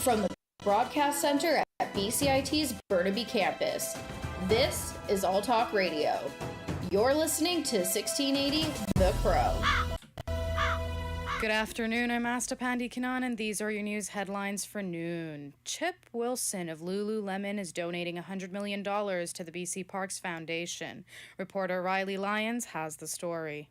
From the broadcast center at BCIT's Burnaby Campus, this is All Talk Radio. You're listening to 1680 The Crow. Good afternoon, I'm Asta Pandikanan, and these are your news headlines for noon. Chip Wilson of Lululemon is donating $100 million to the BC Parks Foundation. Reporter Riley Lyons has the story.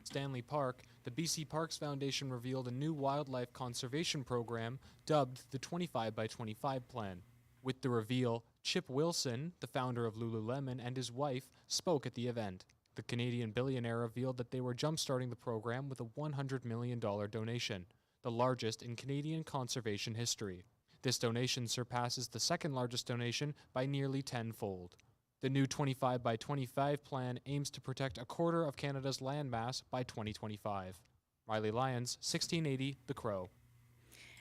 Stanley Park, the BC Parks Foundation revealed a new wildlife conservation program dubbed the 25 by 25 Plan. With the reveal, Chip Wilson, the founder of Lululemon, and his wife spoke at the event. The Canadian billionaire revealed that they were jump-starting the program with a $100 million donation, the largest in Canadian conservation history. This donation surpasses the second-largest donation by nearly tenfold. The new 25 by 25 plan aims to protect a quarter of Canada's landmass by 2025. Riley Lyons, 1680 The Crow.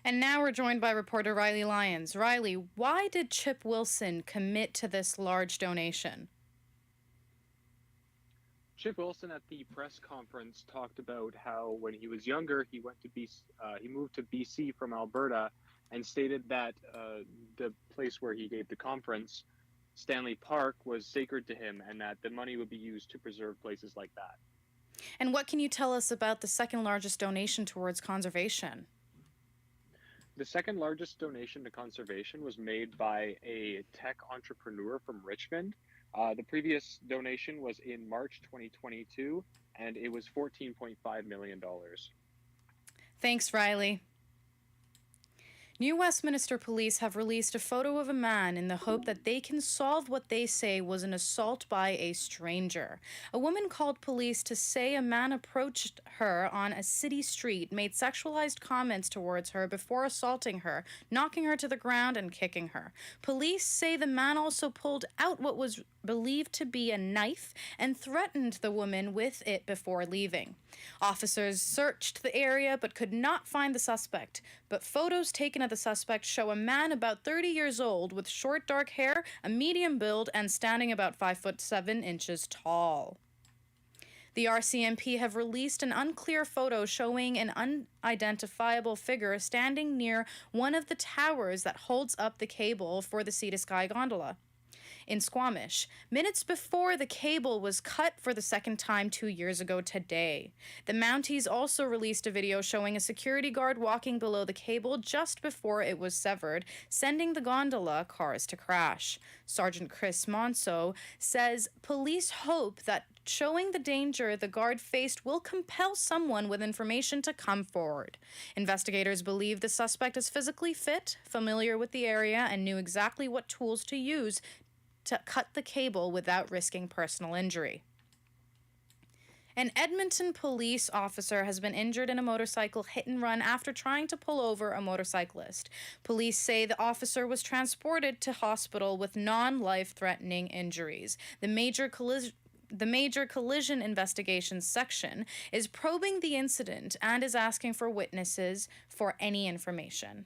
And now we're joined by reporter Riley Lyons. Riley, why did Chip Wilson commit to this large donation? Chip Wilson at the press conference talked about how when he was younger, he moved to BC from Alberta, and stated that the place where he gave the conference, Stanley Park, was sacred to him, and that the money would be used to preserve places like that. And what can you tell us about the second largest donation towards conservation? The second largest donation to conservation was made by a tech entrepreneur from Richmond. The previous donation was in March 2022, and it was $14.5 million. Thanks, Riley. New Westminster police have released a photo of a man in the hope that they can solve what they say was an assault by a stranger. A woman called police to say a man approached her on a city street, made sexualized comments towards her before assaulting her, knocking her to the ground and kicking her. Police say the man also pulled out what was believed to be a knife and threatened the woman with it before leaving. Officers searched the area but could not find the suspect. But photos taken of the suspect show a man about 30 years old with short dark hair, a medium build, and standing about 5'7" tall. The RCMP have released an unclear photo showing an unidentifiable figure standing near one of the towers that holds up the cable for the Sea to Sky gondola in Squamish, minutes before the cable was cut for the second time 2 years ago today. The Mounties also released a video showing a security guard walking below the cable just before it was severed, sending the gondola cars to crash. Sergeant Chris Monso says police hope that showing the danger the guard faced will compel someone with information to come forward. Investigators believe the suspect is physically fit, familiar with the area, and knew exactly what tools to use to cut the cable without risking personal injury. An Edmonton police officer has been injured in a motorcycle hit and run after trying to pull over a motorcyclist. Police say the officer was transported to hospital with non-life-threatening injuries. The major collision investigations section is probing the incident and is asking for witnesses for any information.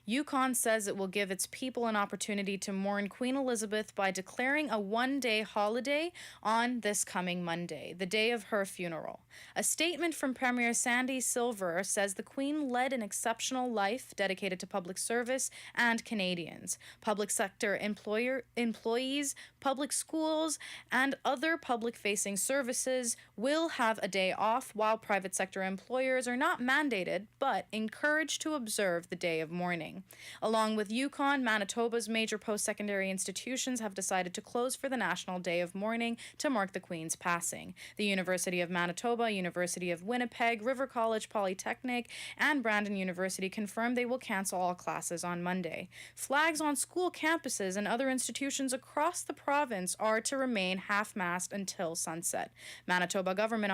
Yukon says it will give its people an opportunity to mourn Queen Elizabeth by declaring a one-day holiday on this coming Monday, the day of her funeral. A statement from Premier Sandy Silver says the Queen led an exceptional life dedicated to public service and Canadians. Public sector employees, public schools, and other public-facing services will have a day off, while private sector employers are not mandated but encouraged to observe the day of mourning. Along with Yukon, Manitoba's major post-secondary institutions have decided to close for the National Day of Mourning to mark the Queen's passing. The University of Manitoba, University of Winnipeg, River College Polytechnic, and Brandon University confirmed they will cancel all classes on Monday. Flags on school campuses and other institutions across the province are to remain half-mast until sunset. Manitoba government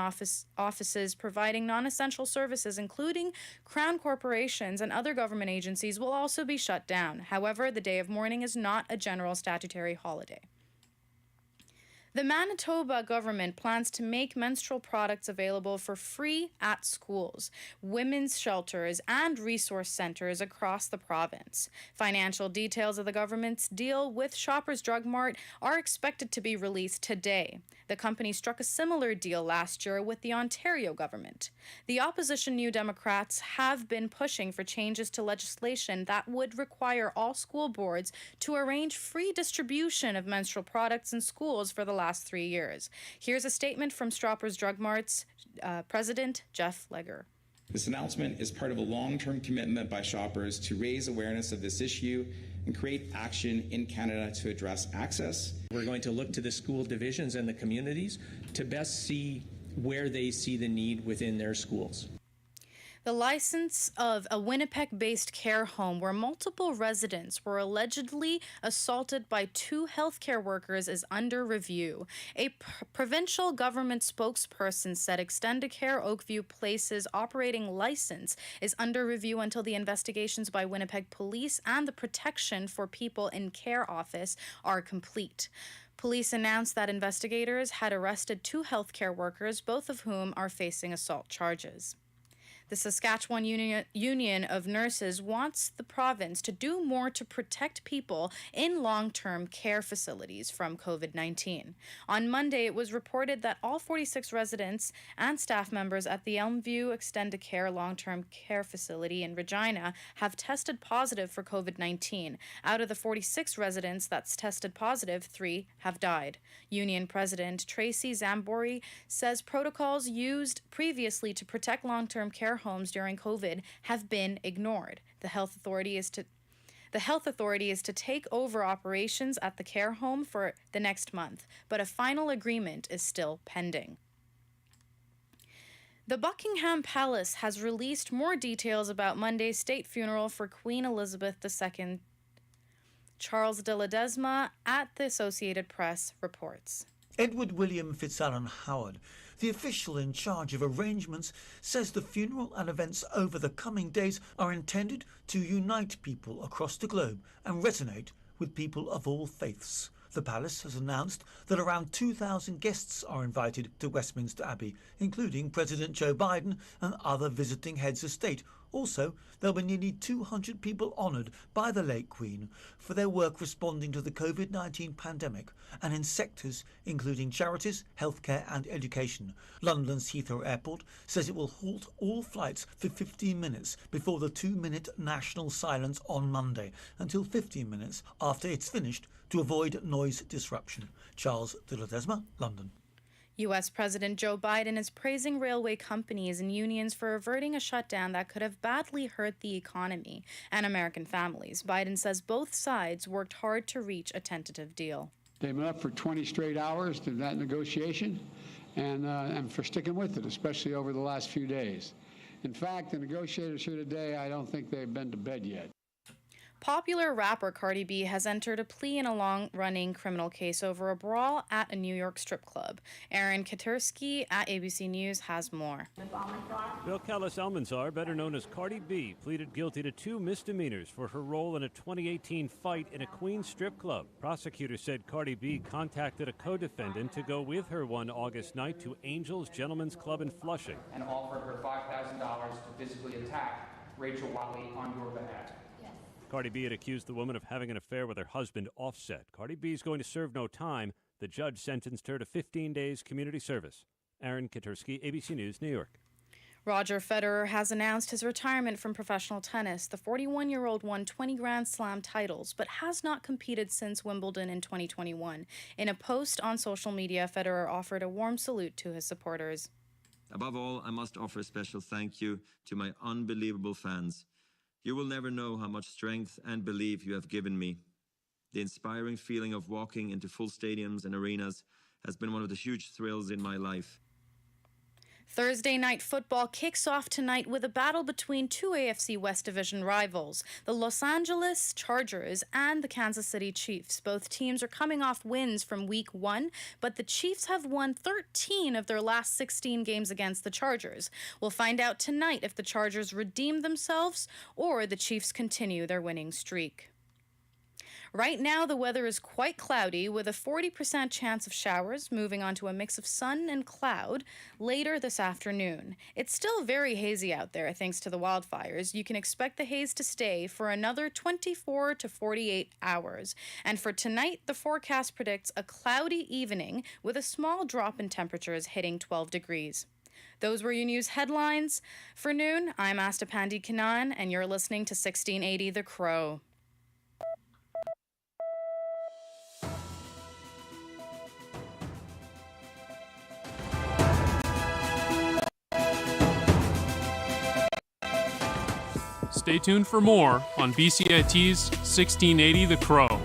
offices providing non-essential services, including Crown corporations and other government agencies, will also be shut down. However, the day of mourning is not a general statutory holiday. The Manitoba government plans to make menstrual products available for free at schools, women's shelters, and resource centers across the province. Financial details of the government's deal with Shoppers Drug Mart are expected to be released today. The company struck a similar deal last year with the Ontario government. The opposition New Democrats have been pushing for changes to legislation that would require all school boards to arrange free distribution of menstrual products in schools for the last 3 years. Here's a statement from Stroppers Drug Mart's President Jeff Legger. This announcement is part of a long-term commitment by shoppers to raise awareness of this issue and create action in Canada to address access. We're going to look to the school divisions and the communities to best see where they see the need within their schools. The license of a Winnipeg-based care home where multiple residents were allegedly assaulted by 2 healthcare workers is under review. A provincial government spokesperson said Extendicare Oakview Place's operating license is under review until the investigations by Winnipeg Police and the Protection for People in Care Office are complete. Police announced that investigators had arrested 2 healthcare workers, both of whom are facing assault charges. The Saskatchewan Union of Nurses wants the province to do more to protect people in long-term care facilities from COVID-19. On Monday, it was reported that all 46 residents and staff members at the Elmview Extendicare long-term care facility in Regina have tested positive for COVID-19. Out of the 46 residents that's tested positive, 3 have died. Union President Tracy Zambori says protocols used previously to protect long-term care homes during COVID have been ignored. The health authority is to take over operations at the care home for the next month, but a final agreement is still pending. The Buckingham Palace has released more details about Monday's state funeral for Queen Elizabeth II. Charles de Ledesma at the Associated Press reports. Edward William Fitzalan Howard, the official in charge of arrangements, says the funeral and events over the coming days are intended to unite people across the globe and resonate with people of all faiths. The palace has announced that around 2,000 guests are invited to Westminster Abbey, including President Joe Biden and other visiting heads of state. Also, there'll be nearly 200 people honoured by the late Queen for their work responding to the COVID-19 pandemic and in sectors including charities, healthcare and education. London's Heathrow Airport says it will halt all flights for 15 minutes before the 2-minute national silence on Monday until 15 minutes after it's finished to avoid noise disruption. Charles de Ledesma, London. U.S. President Joe Biden is praising railway companies and unions for averting a shutdown that could have badly hurt the economy and American families. Biden says both sides worked hard to reach a tentative deal. They've been up for 20 straight hours to that negotiation and for sticking with it, especially over the last few days. In fact, the negotiators here today, I don't think they've been to bed yet. Popular rapper Cardi B has entered a plea in a long-running criminal case over a brawl at a New York strip club. Aaron Katursky at ABC News has more. Bill Callis-Almanzar, better known as Cardi B, pleaded guilty to 2 misdemeanors for her role in a 2018 fight in a Queens strip club. Prosecutors said Cardi B contacted a co-defendant to go with her one August night to Angel's Gentlemen's Club in Flushing. And offered her $5,000 to physically attack Rachel Wally on your behalf. Cardi B had accused the woman of having an affair with her husband, Offset. Cardi B is going to serve no time. The judge sentenced her to 15 days community service. Aaron Katursky, ABC News, New York. Roger Federer has announced his retirement from professional tennis. The 41-year-old won 20 Grand Slam titles, but has not competed since Wimbledon in 2021. In a post on social media, Federer offered a warm salute to his supporters. Above all, I must offer a special thank you to my unbelievable fans. You will never know how much strength and belief you have given me. The inspiring feeling of walking into full stadiums and arenas has been one of the huge thrills in my life. Thursday night football kicks off tonight with a battle between 2 AFC West Division rivals, the Los Angeles Chargers and the Kansas City Chiefs. Both teams are coming off wins from Week 1, but the Chiefs have won 13 of their last 16 games against the Chargers. We'll find out tonight if the Chargers redeem themselves or the Chiefs continue their winning streak. Right now, the weather is quite cloudy with a 40% chance of showers moving on to a mix of sun and cloud later this afternoon. It's still very hazy out there thanks to the wildfires. You can expect the haze to stay for another 24 to 48 hours. And for tonight, the forecast predicts a cloudy evening with a small drop in temperatures hitting 12 degrees. Those were your news headlines. For noon, I'm Asta Pandi Kanan, and you're listening to 1680 The Crow. Stay tuned for more on BCIT's 1680 The Crow.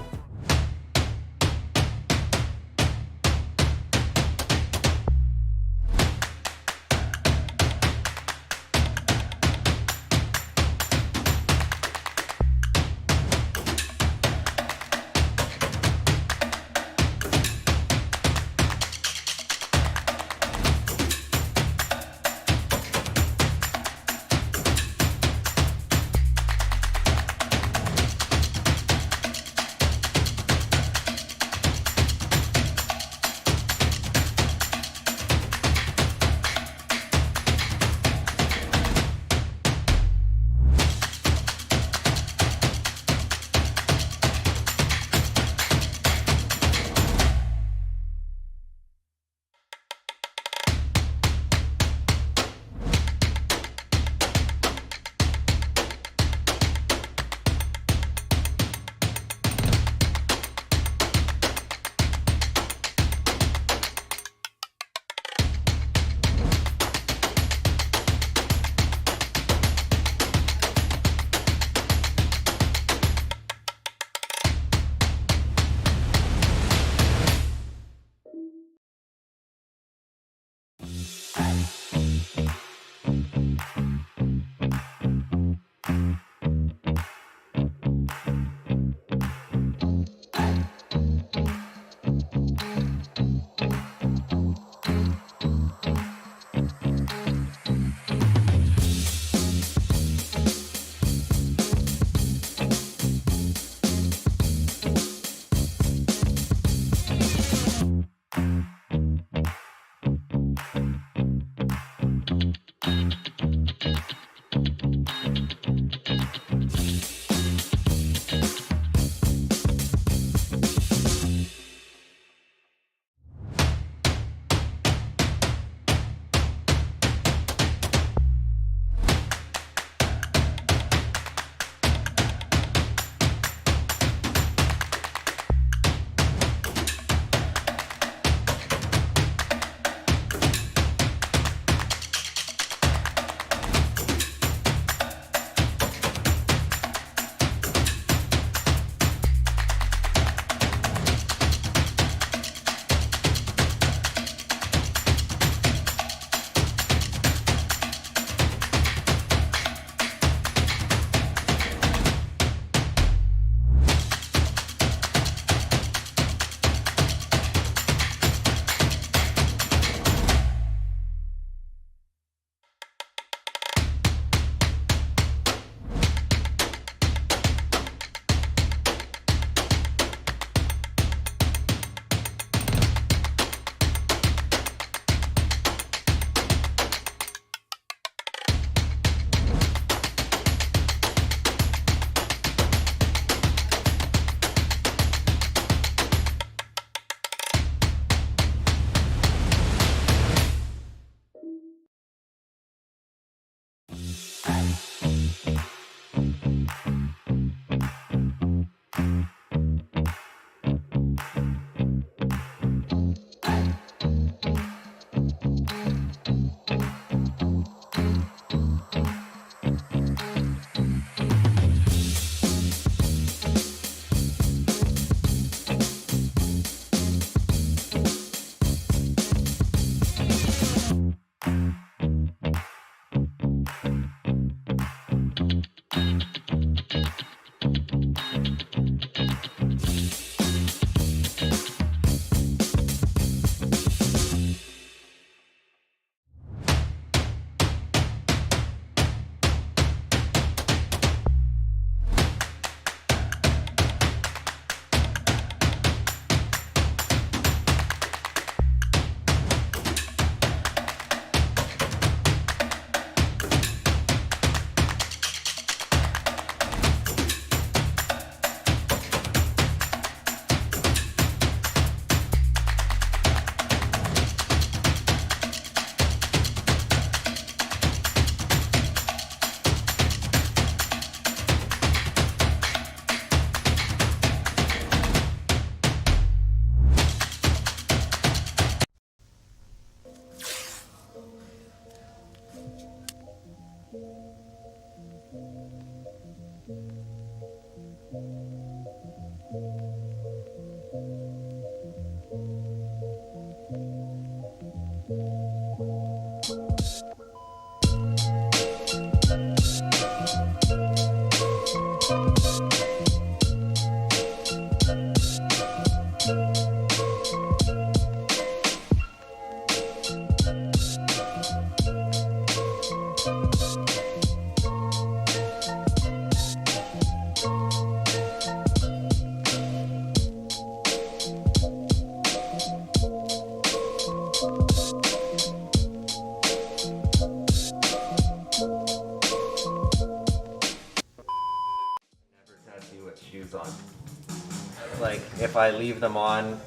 like if I leave them on,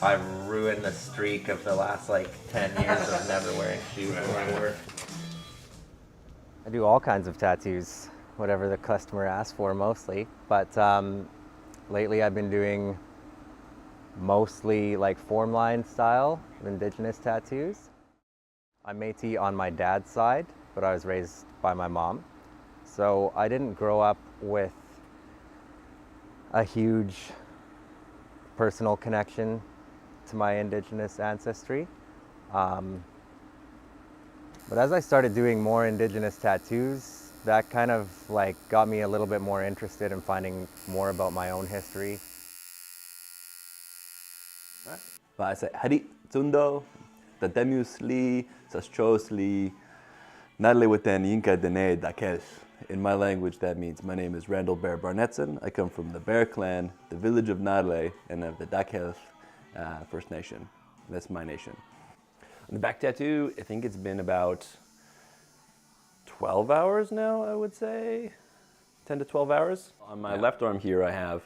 I ruin the streak of the last like 10 years of never wearing shoes where I work. I do all kinds of tattoos, whatever the customer asks for mostly. But lately I've been doing mostly like form line style of indigenous tattoos. I'm Métis on my dad's side, but I was raised by my mom. So I didn't grow up with a huge personal connection to my indigenous ancestry. But as I started doing more indigenous tattoos, that kind of like got me a little bit more interested in finding more about my own history. Vase hari tundo, tatemusli, saschosli, nadle witen yinka dene dakes. In my language, that means my name is Randall Bear Barnetson. I come from the Bear Clan, the village of Nadle, and of the Dakes First Nation. That's my nation. On the back tattoo, I think it's been about 12 hours now, I would say. 10 to 12 hours. On my left arm here, I have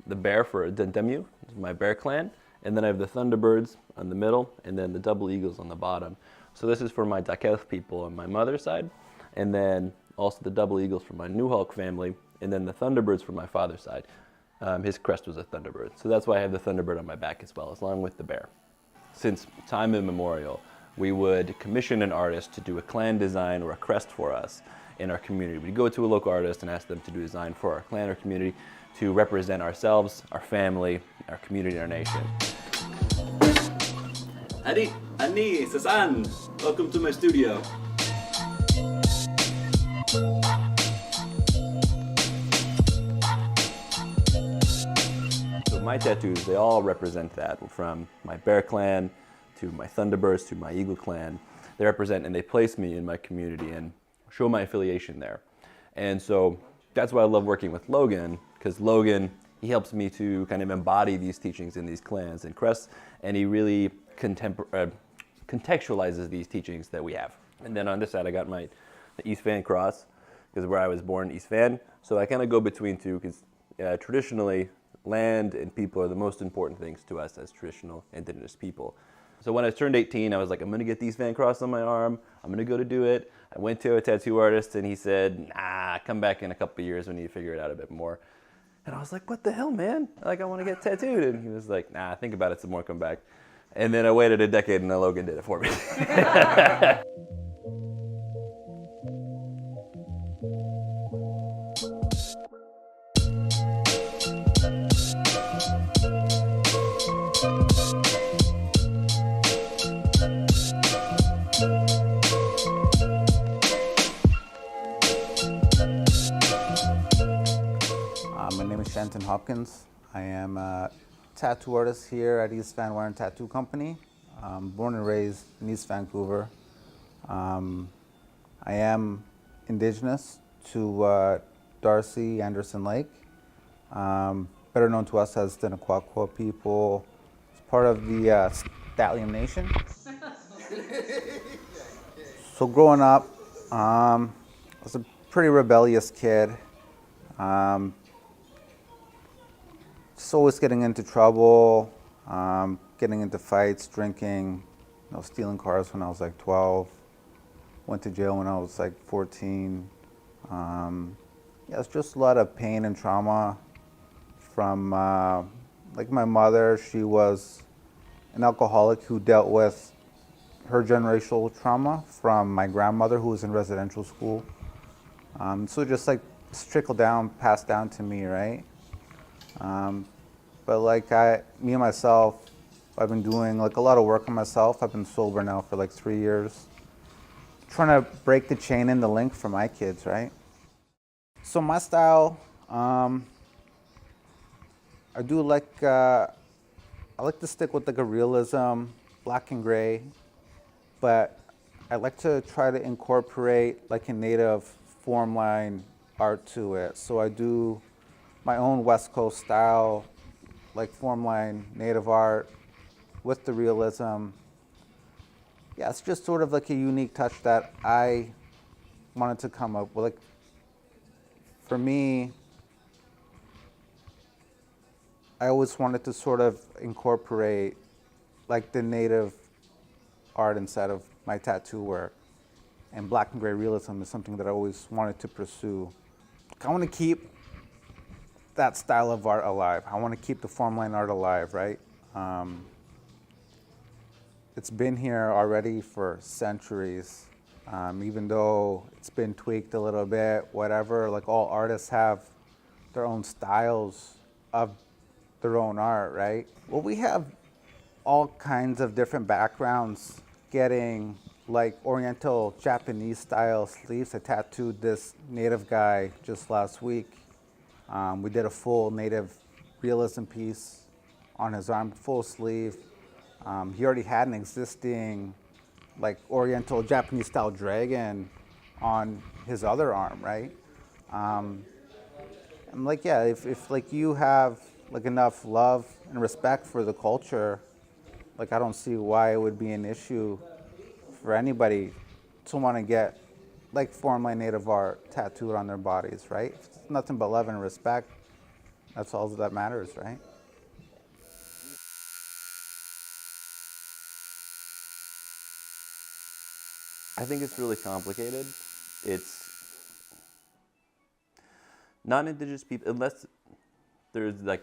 the bear for Dentemu, my Bear Clan. And then I have the Thunderbirds on the middle, and then the double eagles on the bottom. So this is for my Dakes people on my mother's side. And then also the double eagles for my Newhawk family, and then the Thunderbirds for my father's side. His crest was a Thunderbird. So that's why I have the Thunderbird on my back as well, along with the bear. Since time immemorial, we would commission an artist to do a clan design or a crest for us in our community. We'd go to a local artist and ask them to do a design for our clan or community to represent ourselves, our family, our community, our nation. Adi, Ani, Sasan, welcome to my studio. So my tattoos, they all represent that, from my Bear Clan to my Thunderbirds to my Eagle Clan. They represent and they place me in my community and show my affiliation there. And so that's why I love working with Logan, because Logan, he helps me to kind of embody these teachings in these clans and crests, and he really contextualizes these teachings that we have. And then on this side, I got the East Van cross, because where I was born, East Van. So I kind of go between two, because traditionally, land and people are the most important things to us as traditional indigenous people. So when I turned 18, I was like, I'm gonna get the East Van cross on my arm. I'm gonna go to do it. I went to a tattoo artist and he said, nah, come back in a couple of years when you figure it out a bit more. And I was like, what the hell, man? Like, I want to get tattooed. And he was like, nah, think about it some more, come back. And then I waited a decade and then Logan did it for me. My name is Shanton Hopkins. I am a tattoo artist here at East Van Warren Tattoo Company. Born and raised in East Vancouver. I am Indigenous to Darcy Anderson Lake, better known to us as the Naquaqua people. It's part of the Stallion Nation. So growing up, I was a pretty rebellious kid. Just always getting into trouble, getting into fights, drinking, stealing cars when I was like 12. Went to jail when I was like 14. It's just a lot of pain and trauma from like my mother. She was an alcoholic who dealt with her generational trauma from my grandmother who was in residential school. So just like trickled down, passed down to me, right? But like me and myself, I've been doing like a lot of work on myself. I've been sober now for like 3 years. Trying to break the chain and the link for my kids, right? So my style, I do like, I like to stick with like a realism, black and gray, but I like to try to incorporate like a native form line art to it. So I do my own West Coast style, like form line native art with the realism. Yeah, it's just sort of like a unique touch that I wanted to come up with. Like, for me, I always wanted to sort of incorporate like the native art inside of my tattoo work. And black and gray realism is something that I always wanted to pursue. I want to keep that style of art alive. I want to keep the form line art alive, right? It's been here already for centuries, even though it's been tweaked a little bit, whatever. Like all artists have their own styles of their own art, right? Well, we have all kinds of different backgrounds getting like Oriental Japanese style sleeves. I tattooed this native guy just last week. We did a full native realism piece on his arm, full sleeve. He already had an existing like Oriental Japanese style dragon on his other arm, right? I'm like, yeah, if like you have like enough love and respect for the culture, like I don't see why it would be an issue for anybody to want to get like form line native art tattooed on their bodies, right? If it's nothing but love and respect, that's all that matters, right? I think it's really complicated. It's non-Indigenous people, unless there's like,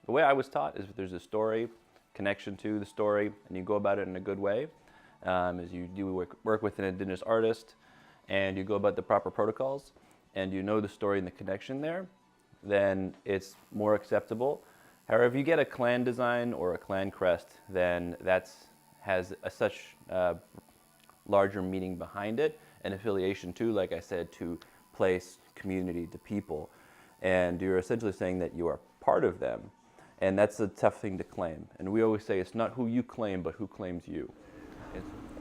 the way I was taught is if there's a story, connection to the story, and you go about it in a good way, as you do work with an Indigenous artist, and you go about the proper protocols, and you know the story and the connection there, then it's more acceptable. However, if you get a clan design or a clan crest, then that has such larger meaning behind it, and affiliation to, like I said, to place, community, to people. And you're essentially saying that you are part of them. And that's a tough thing to claim. And we always say it's not who you claim, but who claims you.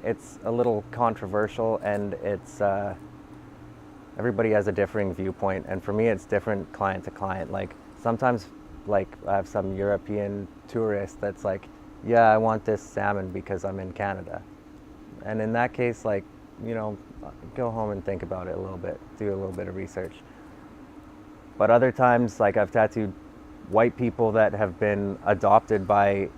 It's a little controversial, and it's everybody has a differing viewpoint. And for me, it's different client to client. Like sometimes, like I have some European tourist that's like, yeah, I want this salmon because I'm in Canada. And in that case, like, you know, go home and think about it a little bit, do a little bit of research. But other times, like I've tattooed white people that have been adopted by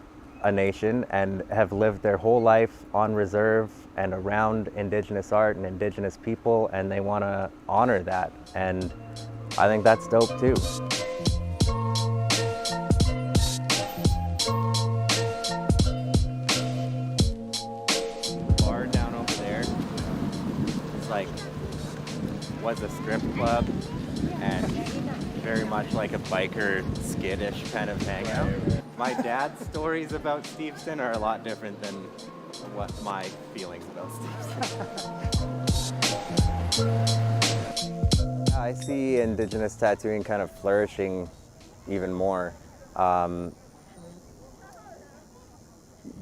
a nation and have lived their whole life on reserve and around Indigenous art and Indigenous people, and they want to honor that. And I think that's dope too. Bar down over there is like, was a strip club and very much like a biker skittish kind of hangout. My dad's stories about Steveston are a lot different than what my feelings about Steveston. I see Indigenous tattooing kind of flourishing even more.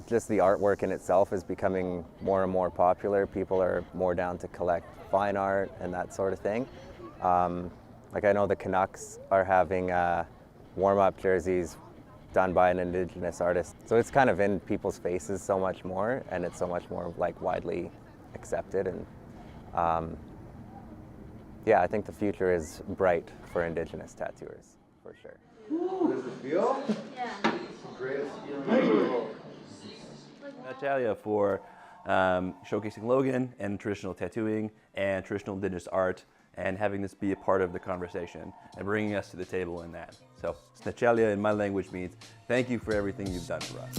Just the artwork in itself is becoming more and more popular. People are more down to collect fine art and that sort of thing. Like I know the Canucks are having warm-up jerseys done by an Indigenous artist. So it's kind of in people's faces so much more, and it's so much more like widely accepted. And yeah, I think the future is bright for Indigenous tattooers, for sure. Does it feel? Yeah. Greatest feeling. Natalia for showcasing Logan and traditional tattooing and traditional Indigenous art, and having this be a part of the conversation and bringing us to the table in that. So, Natalia in my language means thank you for everything you've done for us.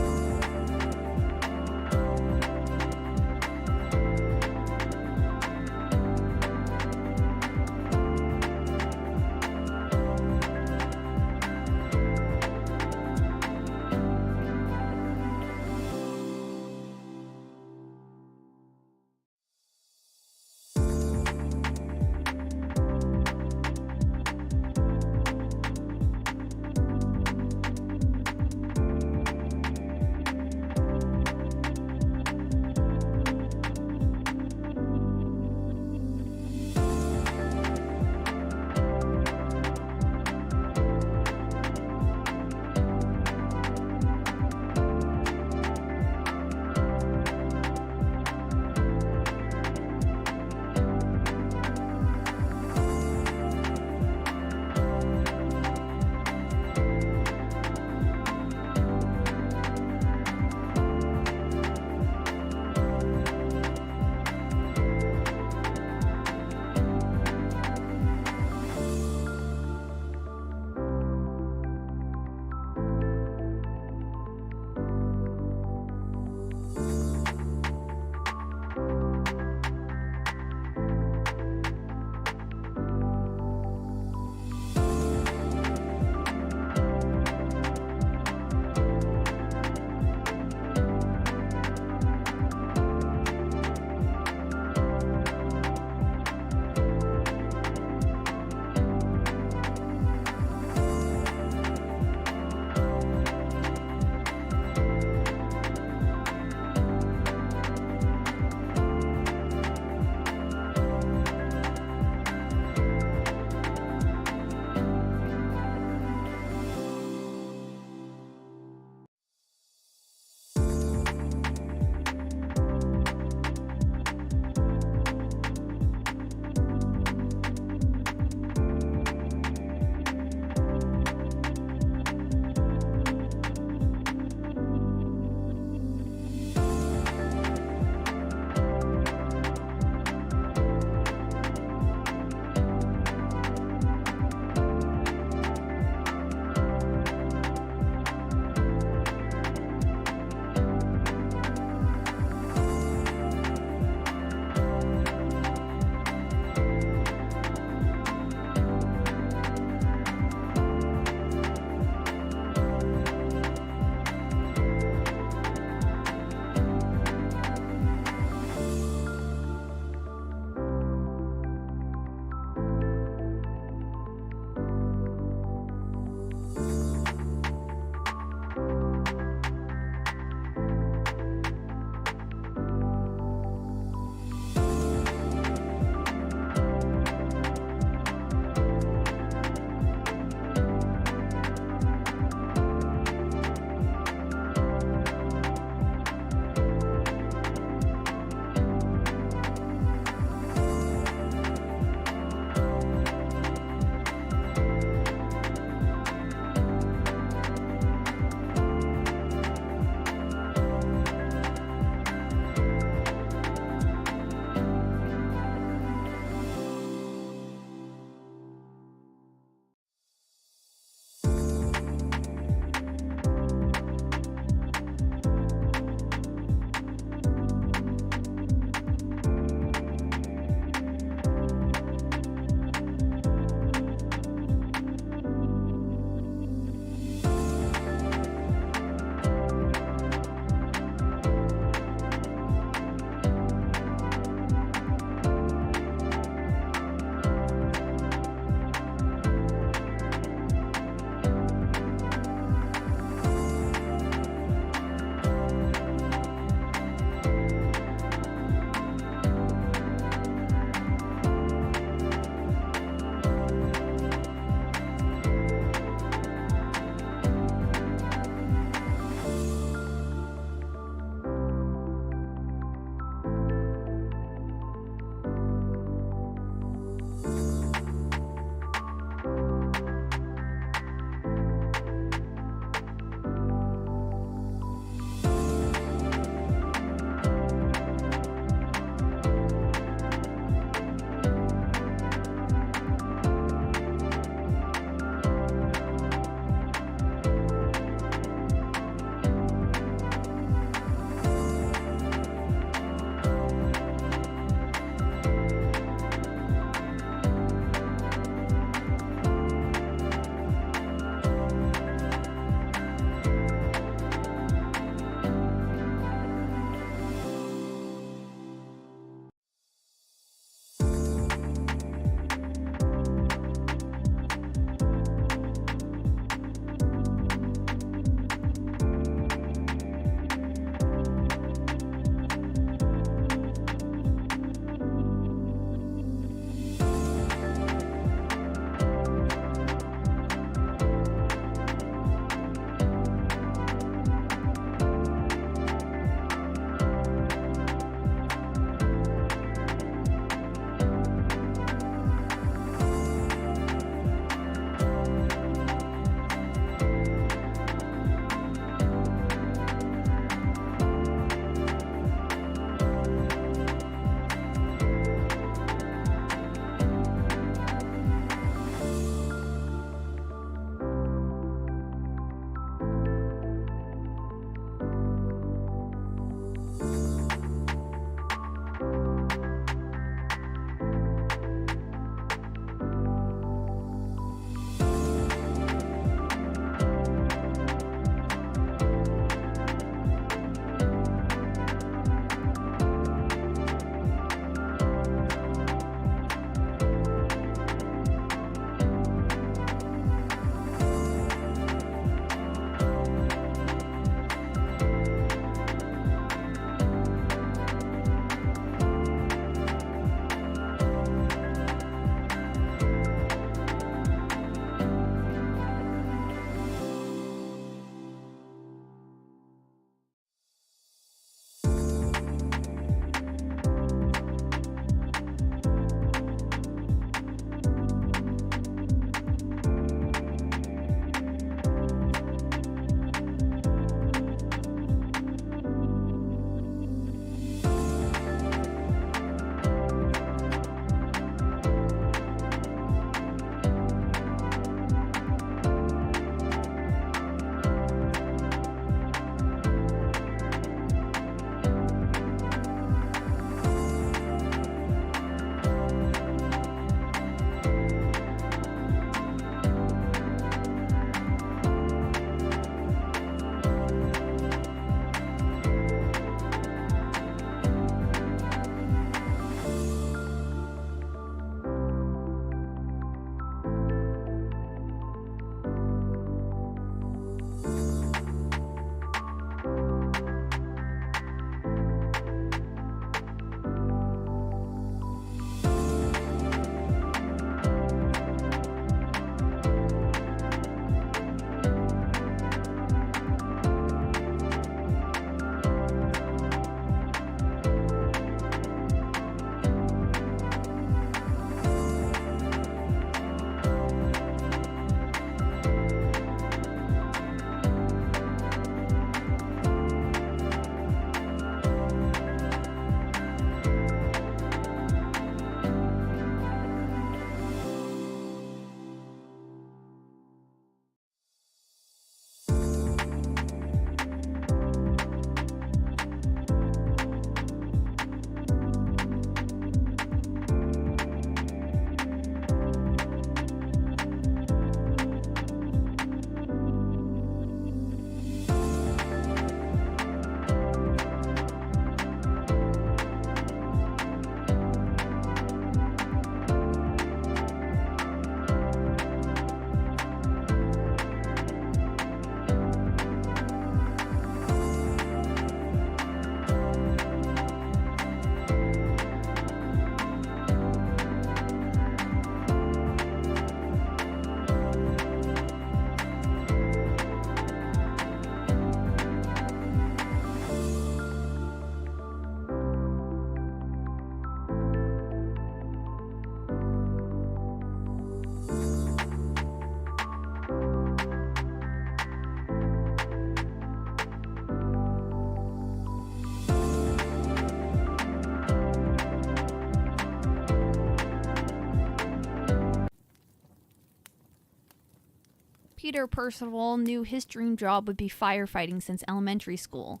Peter Percival knew his dream job would be firefighting since elementary school.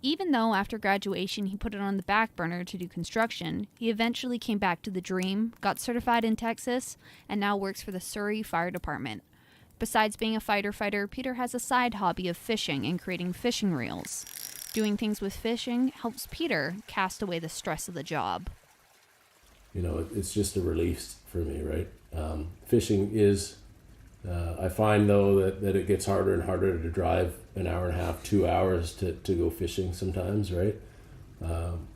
Even though after graduation he put it on the back burner to do construction, he eventually came back to the dream, got certified in Texas, and now works for the Surrey Fire Department. Besides being a fighter, Peter has a side hobby of fishing and creating fishing reels. Doing things with fishing helps Peter cast away the stress of the job. You know, it's just a release for me, right? Fishing is, I find though that it gets harder and harder to drive an hour and a half, 2 hours to go fishing sometimes, right?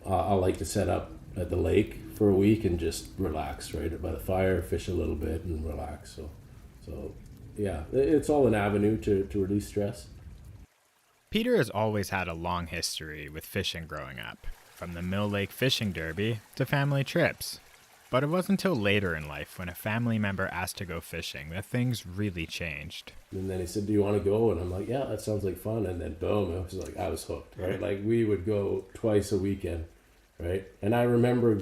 I like to set up at the lake for a week and just relax, right? By the fire, fish a little bit and relax. So yeah, it's all an avenue to release stress. Peter has always had a long history with fishing growing up, from the Mill Lake Fishing Derby to family trips. But it wasn't until later in life, when a family member asked to go fishing, that things really changed. And then he said, "Do you want to go?" And I'm like, "Yeah, that sounds like fun." And then boom, it was like I was hooked, right? Like we would go twice a weekend, right? And I remember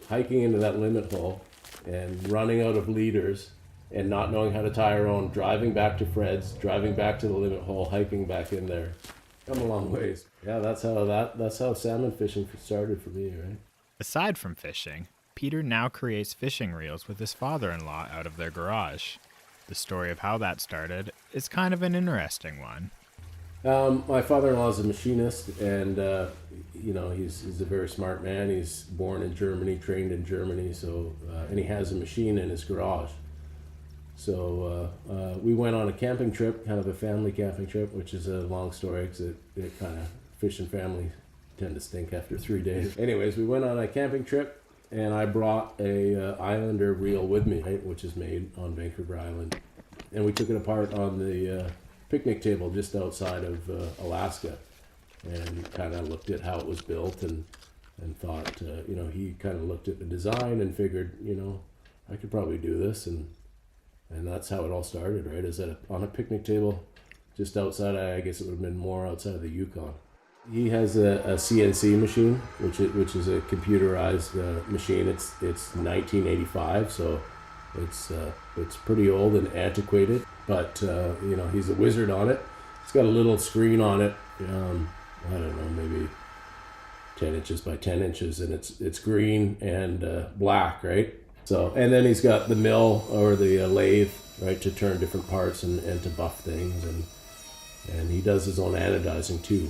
hiking into that limit hole and running out of leaders and not knowing how to tie our own, driving back to Fred's, driving back to the limit hole, hiking back in there. Come a long ways. Yeah, that's how salmon fishing started for me, right? Aside from fishing, Peter now creates fishing reels with his father-in-law out of their garage. The story of how that started is kind of an interesting one. My father-in-law is a machinist, and he's a very smart man. He's born in Germany, trained in Germany, and he has a machine in his garage. So we went on a camping trip, kind of a family camping trip, which is a long story because it kind of, fish and family tend to stink after 3 days. Anyways, we went on a camping trip. And I brought a Islander reel with me, right, which is made on Vancouver Island. And we took it apart on the picnic table just outside of Alaska, and kind of looked at how it was built and thought, he kind of looked at the design and figured, I could probably do this. And that's how it all started, right, is that on a picnic table just outside, I guess it would have been more outside of the Yukon. He has a CNC machine, which is a computerized machine. It's 1985, so it's pretty old and antiquated. But he's a wizard on it. It's got a little screen on it. I don't know, maybe 10 inches by 10 inches, and it's green and black, right? So, and then he's got the mill or the lathe, right, to turn different parts and to buff things, and he does his own anodizing too,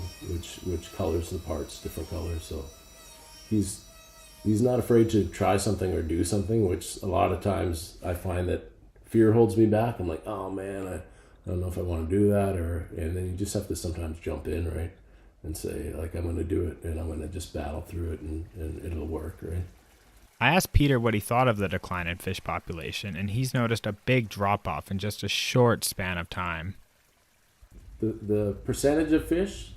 which colors the parts different colors. So he's not afraid to try something or do something, which a lot of times I find that fear holds me back. I'm like, oh man, I don't know if I want to do that, and then you just have to sometimes jump in, right, and say, like, I'm going to do it, and I'm going to just battle through it, and it'll work, right? I asked Peter what he thought of the decline in fish population, and he's noticed a big drop-off in just a short span of time. The percentage of fish,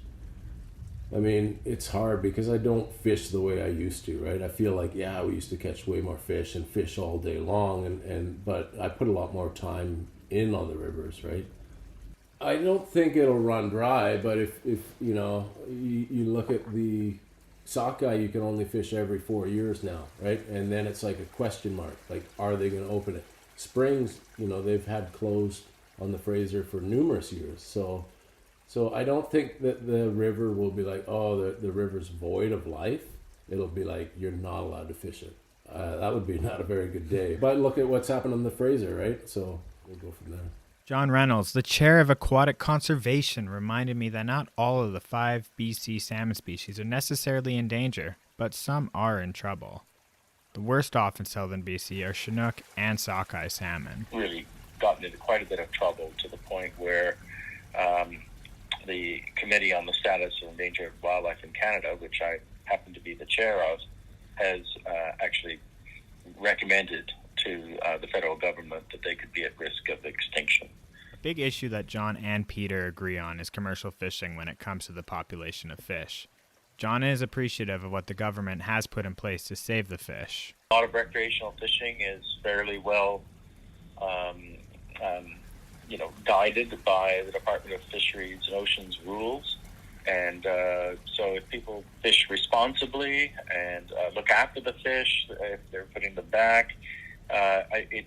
I mean, it's hard because I don't fish the way I used to, right? I feel like, we used to catch way more fish and fish all day long, but I put a lot more time in on the rivers, right? I don't think it'll run dry, but if you look at the sockeye, you can only fish every 4 years now, right? And then it's like a question mark, like, are they going to open it? Springs, they've had closed on the Fraser for numerous years, so I don't think that the river will be like, oh, the river's void of life. It'll be like, you're not allowed to fish it. That would be not a very good day. But look at what's happened on the Fraser, right? So we'll go from there. John Reynolds, the chair of aquatic conservation, reminded me that not all of the 5 BC salmon species are necessarily in danger, but some are in trouble. The worst off in southern BC are Chinook and sockeye salmon. Really gotten into quite a bit of trouble, to the point where the Committee on the Status of Endangered Wildlife in Canada, which I happen to be the chair of, has actually recommended to the federal government that they could be at risk of extinction. A big issue that John and Peter agree on is commercial fishing when it comes to the population of fish. John is appreciative of what the government has put in place to save the fish. A lot of recreational fishing is fairly well guided by the Department of Fisheries and Oceans rules. And so if people fish responsibly and look after the fish, if they're putting them back, it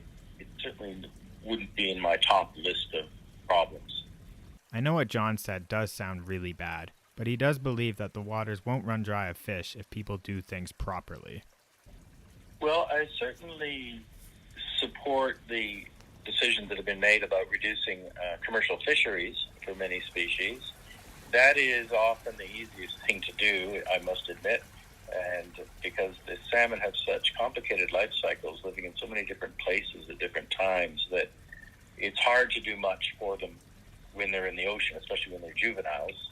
certainly wouldn't be in my top list problems. I know what John said does sound really bad, but he does believe that the waters won't run dry of fish if people do things properly. Well, I certainly support the decisions that have been made about reducing commercial fisheries for many species. That is often the easiest thing to do, I must admit, and because the salmon have such complicated life cycles, living in so many different places at different times, that it's hard to do much for them when they're in the ocean, especially when they're juveniles.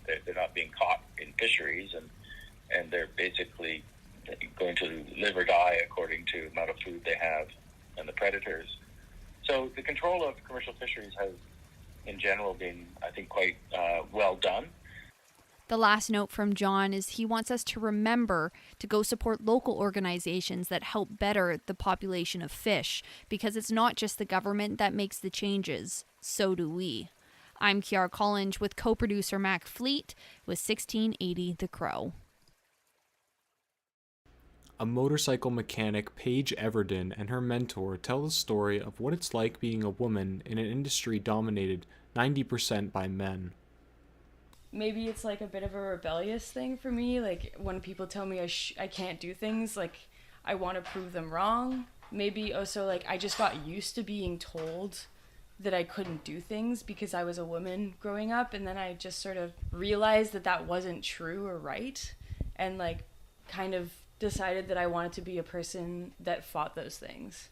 They're not being caught in fisheries, and they're basically going to live or die according to the amount of food they have and the predators. So the control of commercial fisheries has, in general, been, I think, quite well done. The last note from John is he wants us to remember to go support local organizations that help better the population of fish, because it's not just the government that makes the changes, so do we. I'm Kiara Collins with co-producer Mac Fleet with 1680 The Crow. A motorcycle mechanic, Paige Everden, and her mentor tell the story of what it's like being a woman in an industry dominated 90% by men. Maybe it's like a bit of a rebellious thing for me. Like when people tell me I can't do things, like I want to prove them wrong. Maybe also like I just got used to being told that I couldn't do things because I was a woman growing up, and then I just sort of realized that that wasn't true or right, and like kind of decided that I wanted to be a person that fought those things.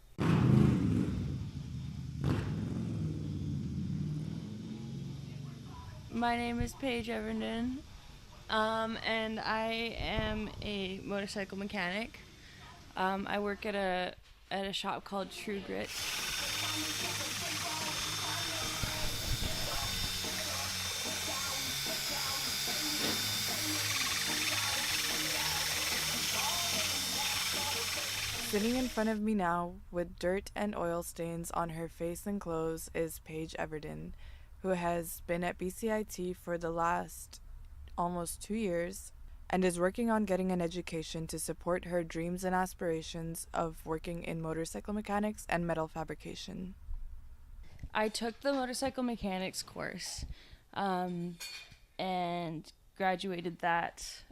My name is Paige Everden, and I am a motorcycle mechanic. I work at a shop called True Grit. Sitting in front of me now with dirt and oil stains on her face and clothes is Paige Everden, who has been at BCIT for the last almost 2 years and is working on getting an education to support her dreams and aspirations of working in motorcycle mechanics and metal fabrication. I took the motorcycle mechanics course and graduated that.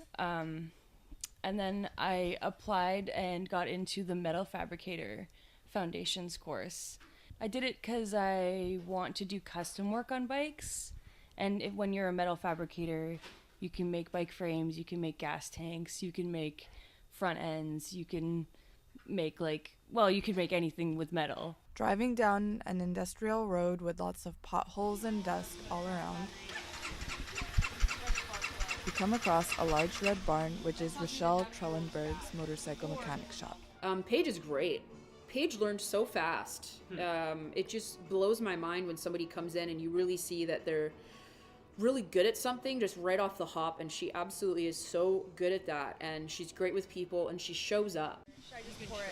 And then I applied and got into the metal fabricator foundations course. I did it because I want to do custom work on bikes. And when you're a metal fabricator, you can make bike frames, you can make gas tanks, you can make front ends, you can make you can make anything with metal. Driving down an industrial road with lots of potholes and dust all around, we come across a large red barn, which is Rochelle Trellenberg's motorcycle mechanic shop. Paige is great. Paige learned so fast. It just blows my mind when somebody comes in and you really see that they're really good at something just right off the hop, and she absolutely is so good at that, and she's great with people, and she shows up. Should I just pour it?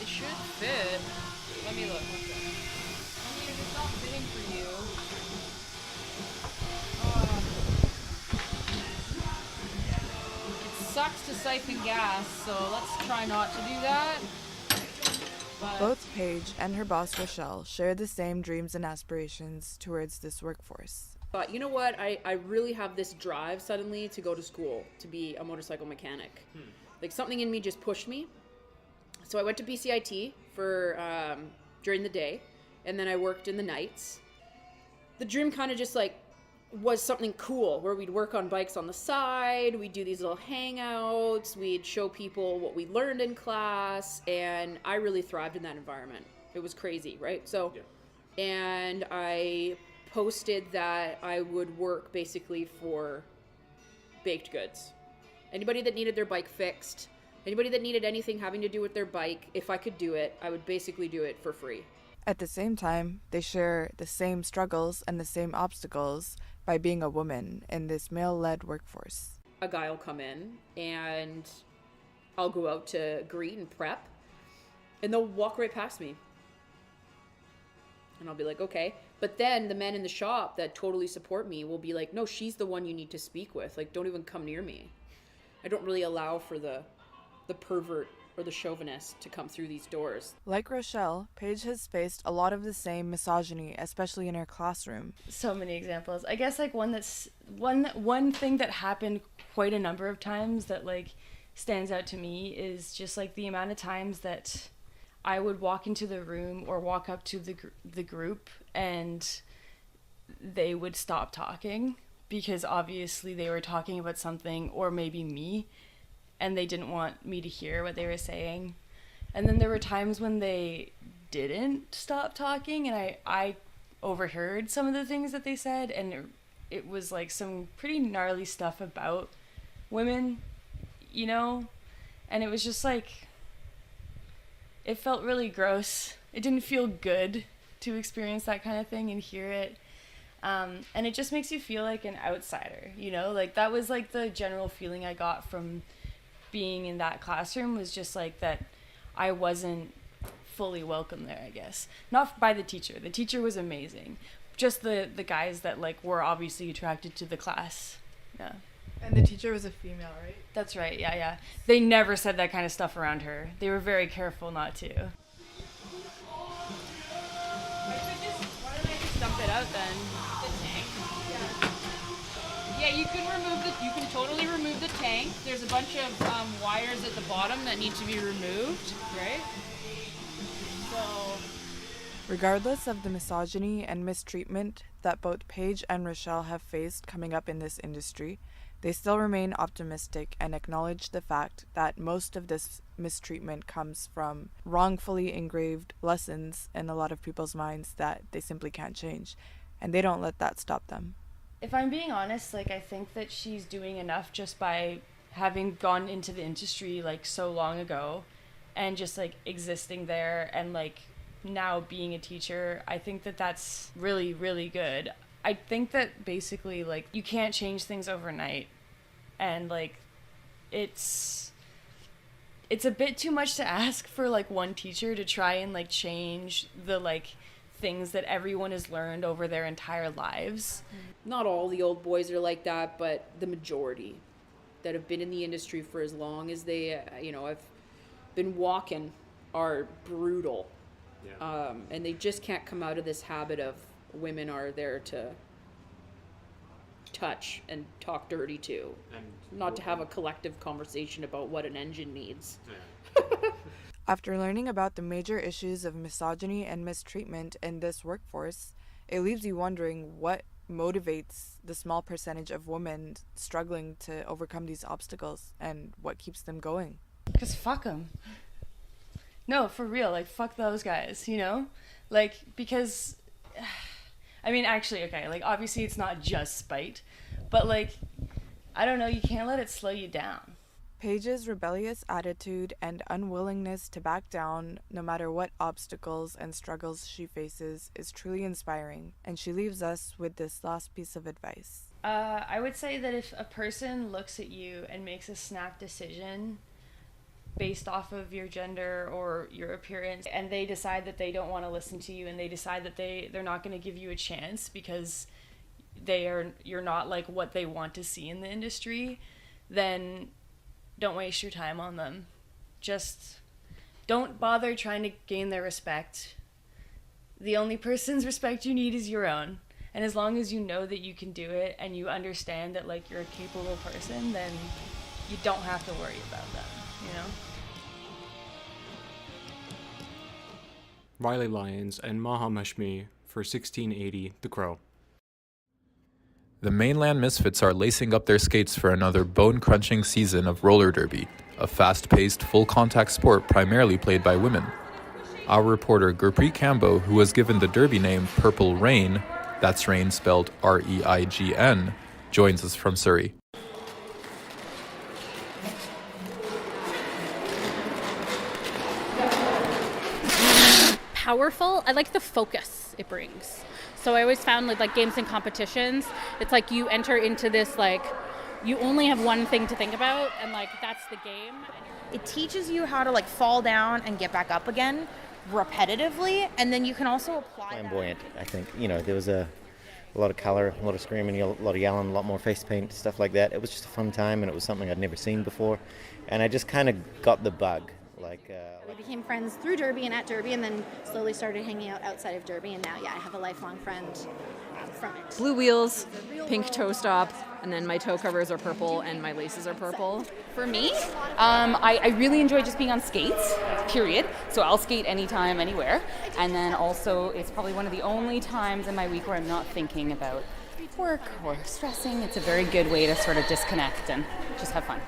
It should fit. Let me look. I mean, if it's not fitting for you. It sucks to siphon gas, so let's try not to do that. But both Paige and her boss Rochelle share the same dreams and aspirations towards this workforce. But you know what? I really have this drive suddenly to go to school to be a motorcycle mechanic. Like something in me just pushed me. So I went to BCIT for during the day, and then I worked in the nights. The dream kind of just was something cool where we'd work on bikes on the side, we'd do these little hangouts, we'd show people what we learned in class, and I really thrived in that environment. It was crazy, right? So, and I posted that I would work basically for baked goods. Anybody that needed their bike fixed, anybody that needed anything having to do with their bike, if I could do it, I would basically do it for free. At the same time, they share the same struggles and the same obstacles by being a woman in this male-led workforce. A guy will come in and I'll go out to greet and prep, and they'll walk right past me. And I'll be like, okay. But then the men in the shop that totally support me will be like, no, she's the one you need to speak with. Like, don't even come near me. I don't really allow for the pervert or the chauvinist to come through these doors. Like Rochelle, Paige has faced a lot of the same misogyny, especially in her classroom. So many examples. I guess like one thing that happened quite a number of times that like stands out to me is just like the amount of times that I would walk into the room or walk up to the group and they would stop talking because obviously they were talking about something, or maybe me, and they didn't want me to hear what they were saying. And then there were times when they didn't stop talking and I overheard some of the things that they said, and it was like some pretty gnarly stuff about women, you know? And it was just like, it felt really gross. It didn't feel good to experience that kind of thing and hear it. And it just makes you feel like an outsider, you know? Like that was like the general feeling I got from being in that classroom, was just like that I wasn't fully welcome there, I guess. Not by the teacher. The teacher was amazing. Just the guys that like were obviously attracted to the class. Yeah. And the teacher was a female, right? That's right, yeah. They never said that kind of stuff around her. They were very careful not to. Why don't I just dump it out then? The tank. Yeah, you can totally remove the tank. There's a bunch of wires at the bottom that need to be removed, right? So, regardless of the misogyny and mistreatment that both Paige and Rochelle have faced coming up in this industry, they still remain optimistic and acknowledge the fact that most of this mistreatment comes from wrongfully engraved lessons in a lot of people's minds that they simply can't change, and they don't let that stop them. If I'm being honest, like I think that she's doing enough just by having gone into the industry like so long ago and just like existing there and like now being a teacher. I think that that's really, really good. I think that basically like you can't change things overnight, and like it's a bit too much to ask for like one teacher to try and like change the like things that everyone has learned over their entire lives. not all the old boys are like that, but the majority that have been in the industry for as long as they, have been walking are brutal. Yeah. And they just can't come out of this habit of women are there to touch and talk dirty to, and not to have a collective conversation about what an engine needs. Yeah. After learning about the major issues of misogyny and mistreatment in this workforce, it leaves you wondering what motivates the small percentage of women struggling to overcome these obstacles and what keeps them going. Because fuck them. No, for real, like, fuck those guys, Like, because, actually, okay, like, obviously it's not just spite, but, like, I don't know, you can't let it slow you down. Paige's rebellious attitude and unwillingness to back down, no matter what obstacles and struggles she faces, is truly inspiring, and she leaves us with this last piece of advice. I would say that if a person looks at you and makes a snap decision based off of your gender or your appearance, and they decide that they don't want to listen to you, and they decide that they're not going to give you a chance because you're not like what they want to see in the industry, then don't waste your time on them. Just don't bother trying to gain their respect. The only person's respect you need is your own. And as long as you know that you can do it and you understand that like you're a capable person, then you don't have to worry about them, Riley Lyons and Maha Mashmi for 1680 The Crow. The mainland Misfits are lacing up their skates for another bone-crunching season of roller derby, a fast-paced, full-contact sport primarily played by women. Our reporter Gurpreet Cambo, who was given the derby name Purple Rain, that's rain spelled R-E-I-G-N, joins us from Surrey. Powerful. I like the focus it brings. So I always found like games and competitions, it's like you enter into this, like, you only have one thing to think about, and like that's the game. It teaches you how to like fall down and get back up again repetitively, and then you can also apply flamboyant, I think. There was a lot of color, a lot of screaming, a lot of yelling, a lot more face paint, stuff like that. It was just a fun time, and it was something I'd never seen before, and I just kind of got the bug We became friends through Derby and at Derby, and then slowly started hanging out outside of Derby, and now, I have a lifelong friend from it. Blue wheels, pink toe stop, and then my toe covers are purple and my laces are purple. For me, I really enjoy just being on skates, period. So I'll skate anytime, anywhere. And then also, it's probably one of the only times in my week where I'm not thinking about work or stressing. It's a very good way to sort of disconnect and just have fun.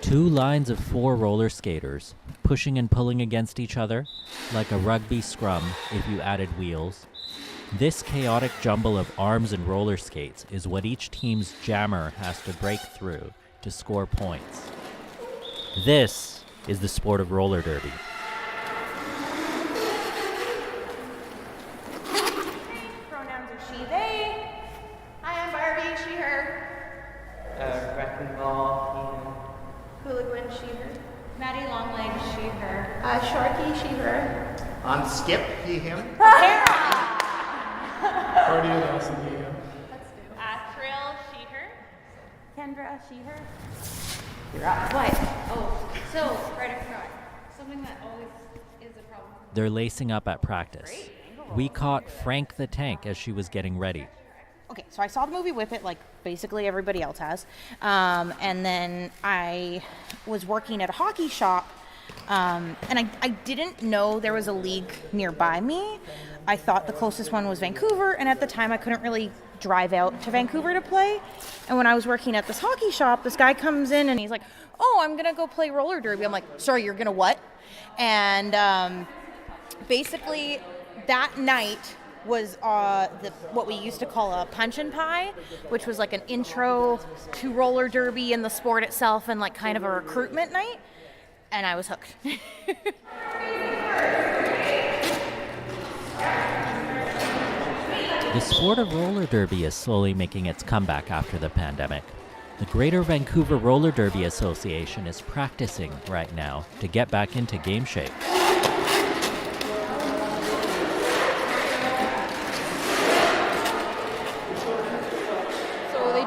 Two lines of 4 roller skaters, pushing and pulling against each other, like a rugby scrum if you added wheels. This chaotic jumble of arms and roller skates is what each team's jammer has to break through to score points. This is the sport of roller derby. Pronouns are she, they. Hi, I'm Barbie, she, her. Wrecking ball, Hooligan, she, her. Maddie Longlegs, she, her. Sharky, she, her. On skip, he, him. Party of Dawson, he, him. Let's do. Trill, she, her. Kendra, she, her. You're up. What? Oh, so, right up front. Something that always is a problem. They're lacing up at practice. We caught Frank the Tank as she was getting ready. Okay, so I saw the movie Whip It like basically everybody else has. And then I was working at a hockey shop, and I didn't know there was a league nearby me. I thought the closest one was Vancouver, and at the time I couldn't really drive out to Vancouver to play. And when I was working at this hockey shop, this guy comes in and he's like, "Oh, I'm gonna go play roller derby." I'm like, "Sorry, you're gonna what?" And basically that night was what we used to call a punch and pie, which was like an intro to roller derby and the sport itself, and like kind of a recruitment night, and I was hooked. The sport of roller derby is slowly making its comeback after the pandemic. The Greater Vancouver Roller Derby Association is practicing right now to get back into game shape.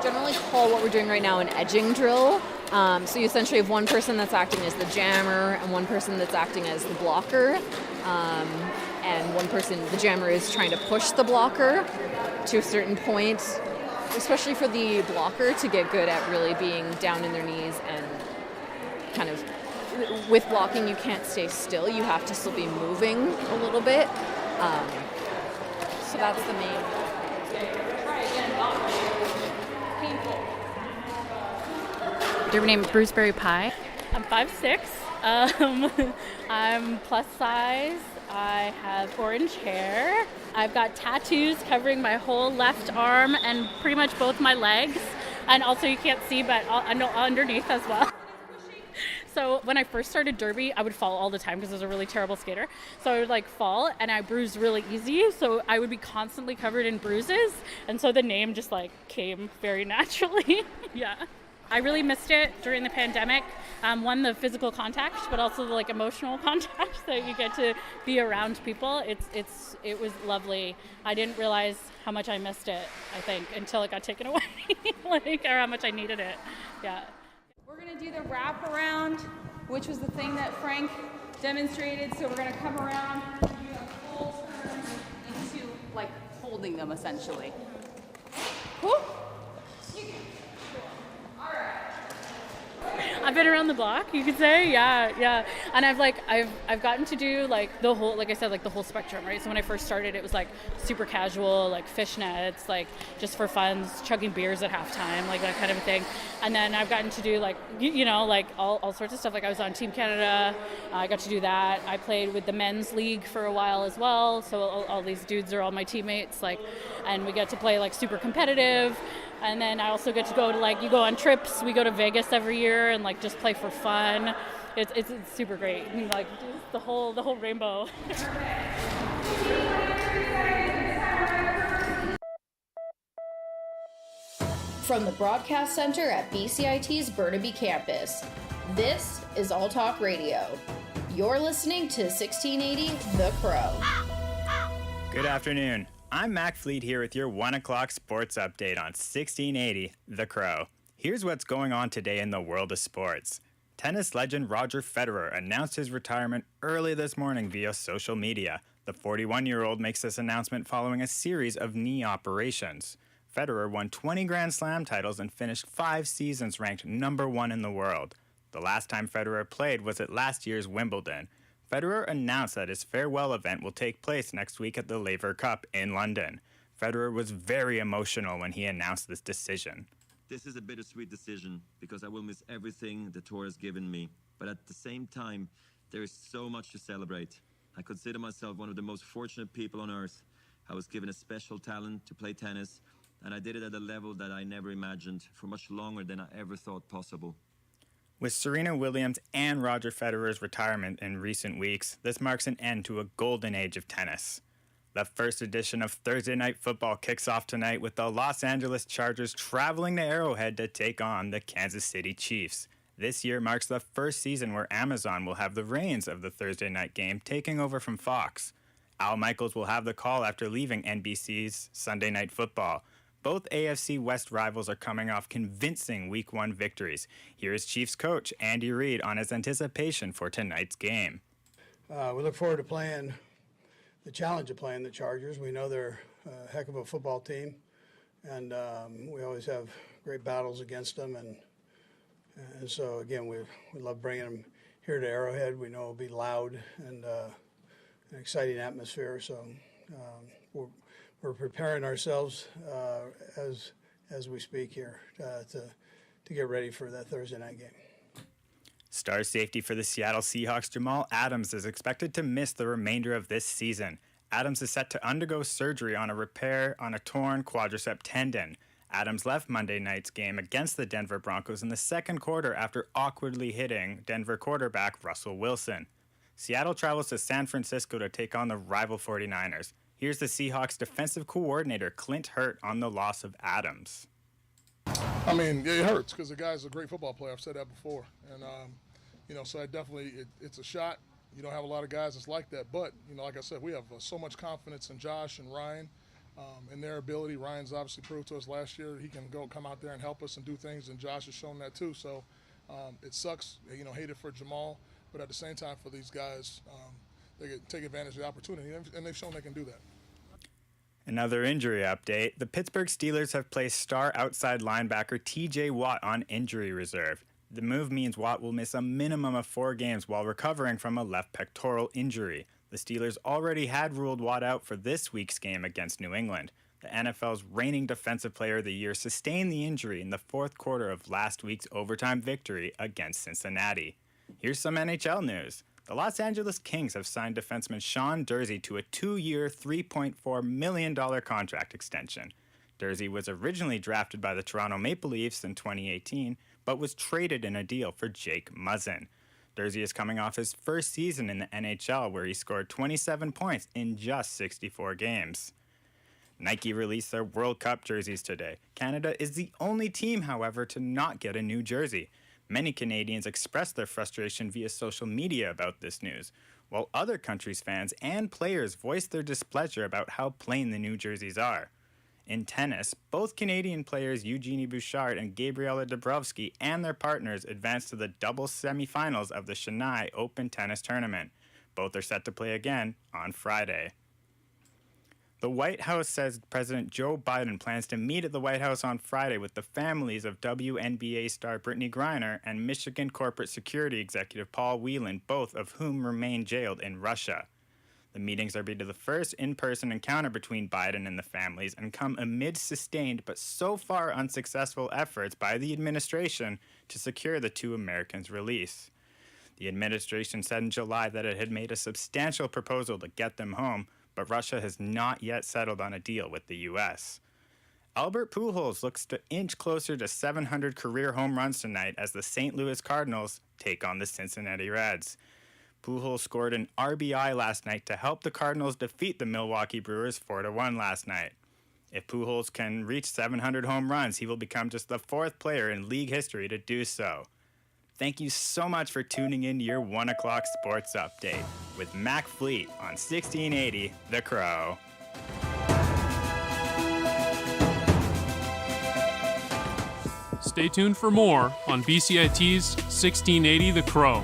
Generally call what we're doing right now an edging drill. So you essentially have one person that's acting as the jammer and one person that's acting as the blocker. And one person, the jammer, is trying to push the blocker to a certain point, especially for the blocker to get good at really being down in their knees and kind of, with blocking you can't stay still, you have to still be moving a little bit. So that's the main. Try again, Do you have a name? Bruceberry Pie. I'm 5'6". I'm plus size. I have orange hair. I've got tattoos covering my whole left arm and pretty much both my legs. And also you can't see, but underneath as well. So when I first started derby, I would fall all the time because I was a really terrible skater. So I would fall and I bruised really easy. So I would be constantly covered in bruises. And so the name just came very naturally. Yeah. I really missed it during the pandemic. One, the physical contact, but also the emotional contact that you get to be around people. It was lovely. I didn't realize how much I missed it, I think, until it got taken away, or how much I needed it. Yeah. We're gonna do the wrap around, which was the thing that Frank demonstrated. So we're gonna come around, do a full turn into holding them essentially. Whoop. I've been around the block, you could say, yeah. And I've gotten to do the whole, like I said, the whole spectrum, right? So when I first started, it was super casual, fishnets, just for fun, chugging beers at halftime, that kind of a thing. And then I've gotten to do all sorts of stuff. I was on Team Canada, I got to do that. I played with the men's league for a while as well. So all these dudes are all my teammates, and we get to play super competitive. And then I also get to go to you go on trips. We go to Vegas every year and just play for fun. It's super great. I mean, the whole rainbow. From the Broadcast Center at BCIT's Burnaby Campus, this is All Talk Radio. You're listening to 1680 The Crow. Good afternoon. I'm Mac Fleet here with your 1 o'clock sports update on 1680 The Crow. Here's what's going on today in the world of sports. Tennis legend Roger Federer announced his retirement early this morning via social media. The 41-year-old makes this announcement following a series of knee operations. Federer won 20 Grand Slam titles and finished 5 seasons ranked number 1 in the world. The last time Federer played was at last year's Wimbledon. Federer announced that his farewell event will take place next week at the Laver Cup in London. Federer was very emotional when he announced this decision. This is a bittersweet decision because I will miss everything the tour has given me. But at the same time, there is so much to celebrate. I consider myself one of the most fortunate people on earth. I was given a special talent to play tennis, and I did it at a level that I never imagined for much longer than I ever thought possible. With Serena Williams and Roger Federer's retirement in recent weeks, this marks an end to a golden age of tennis. The first edition of Thursday Night Football kicks off tonight with the Los Angeles Chargers traveling to Arrowhead to take on the Kansas City Chiefs. This year marks the first season where Amazon will have the reins of the Thursday night game, taking over from Fox. Al Michaels will have the call after leaving NBC's Sunday Night Football. Both AFC West rivals are coming off convincing Week 1 victories. Here is Chiefs coach Andy Reid on his anticipation for tonight's game. We look forward to playing the challenge of playing the Chargers. We know they're a heck of a football team, and we always have great battles against them. And so, again, we love bringing them here to Arrowhead. We know it'll be loud and an exciting atmosphere. So we're preparing ourselves as we speak here to get ready for that Thursday night game. Star safety for the Seattle Seahawks Jamal Adams is expected to miss the remainder of this season. Adams is set to undergo surgery on a repair on a torn quadricep tendon. Adams left Monday night's game against the Denver Broncos in the second quarter after awkwardly hitting Denver quarterback Russell Wilson. Seattle travels to San Francisco to take on the rival 49ers. Here's the Seahawks defensive coordinator Clint Hurt on the loss of Adams. I mean, it hurts because the guy's a great football player. I've said that before. And, so I definitely, it's a shot. You don't have a lot of guys that's like that. But, like I said, we have so much confidence in Josh and Ryan and their ability. Ryan's obviously proved to us last year he can come out there and help us and do things, and Josh has shown that too. So it sucks, hate it for Jamal. But at the same time, for these guys, they can take advantage of the opportunity, and they've shown they can do that. Another injury update. The Pittsburgh Steelers have placed star outside linebacker TJ Watt on injury reserve. The move means Watt will miss a minimum of 4 games while recovering from a left pectoral injury. The Steelers already had ruled Watt out for this week's game against New England. The NFL's reigning Defensive Player of the Year sustained the injury in the fourth quarter of last week's overtime victory against Cincinnati. Here's some NHL news. The Los Angeles Kings have signed defenseman Sean Durzi to a 2-year, $3.4 million contract extension. Durzi was originally drafted by the Toronto Maple Leafs in 2018, but was traded in a deal for Jake Muzzin. Durzi is coming off his first season in the NHL, where he scored 27 points in just 64 games. Nike released their World Cup jerseys today. Canada is the only team, however, to not get a new jersey. Many Canadians expressed their frustration via social media about this news, while other countries' fans and players voiced their displeasure about how plain the new jerseys are. In tennis, both Canadian players Eugenie Bouchard and Gabriela Dabrowski and their partners advanced to the doubles semifinals of the Chennai Open Tennis Tournament. Both are set to play again on Friday. The White House says President Joe Biden plans to meet at the White House on Friday with the families of WNBA star Brittany Griner and Michigan corporate security executive Paul Whelan, both of whom remain jailed in Russia. The meetings are to be the first in-person encounter between Biden and the families and come amid sustained but so far unsuccessful efforts by the administration to secure the two Americans' release. The administration said in July that it had made a substantial proposal to get them home, but Russia has not yet settled on a deal with the U.S. Albert Pujols looks to inch closer to 700 career home runs tonight as the St. Louis Cardinals take on the Cincinnati Reds. Pujols scored an RBI last night to help the Cardinals defeat the Milwaukee Brewers 4-1 last night. If Pujols can reach 700 home runs, he will become just the 4th player in league history to do so. Thank you so much for tuning in to your 1 o'clock sports update with Mac Fleet on 1680 The Crow. Stay tuned for more on BCIT's 1680 The Crow.